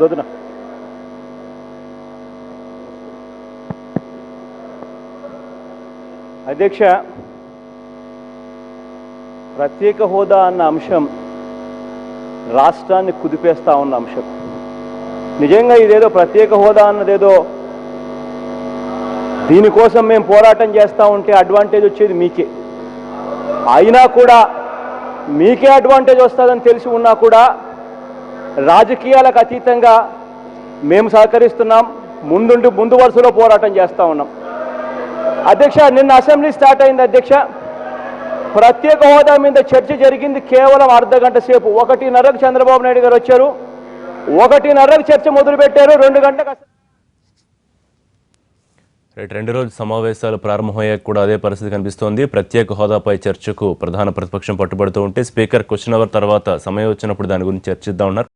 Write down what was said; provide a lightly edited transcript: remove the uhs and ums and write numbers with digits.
గొద్దున అధ్యక్ష, ప్రత్యేక హోదా అన్న అంశం రాష్ట్రాన్ని కుదిపేస్తా ఉన్న అంశం. నిజంగా ఇదేదో ప్రత్యేక హోదా అన్నదేదో దీనికోసం మేము పోరాటం చేస్తూ ఉంటే అడ్వాంటేజ్ వచ్చేది మీకే. అయినా కూడా మీకే అడ్వాంటేజ్ వస్తుందని తెలిసి ఉన్నా కూడా రాజకీయాలకు అతీతంగా మేము సహకరిస్తున్నాం, ముందు వరుసలో పోరాటం చేస్తూ ఉన్నాం. అధ్యక్ష, నిన్న అసెంబ్లీ స్టార్ట్ అయింది అధ్యక్ష. ప్రత్యేక హోదా మీద చర్చ జరిగింది కేవలం అర్ధగంట సేపు. 1:30కు చంద్రబాబు నాయుడు గారు వచ్చారు, 1:30కు చర్చ మొదలుపెట్టారు, 2 గంటలకు. 2 రోజుల సమావేశాలు ప్రారంభమయ్యాక కూడా అదే పరిస్థితి కనిపిస్తోంది. ప్రత్యేక హోదాపై చర్చకు ప్రధాన ప్రతిపక్షం పట్టుబడుతూ ఉంటే స్పీకర్ క్వశ్చన్ అవర్ తర్వాత సమయం వచ్చినప్పుడు దాని గురించి చర్చిద్దాం ఉన్నారు.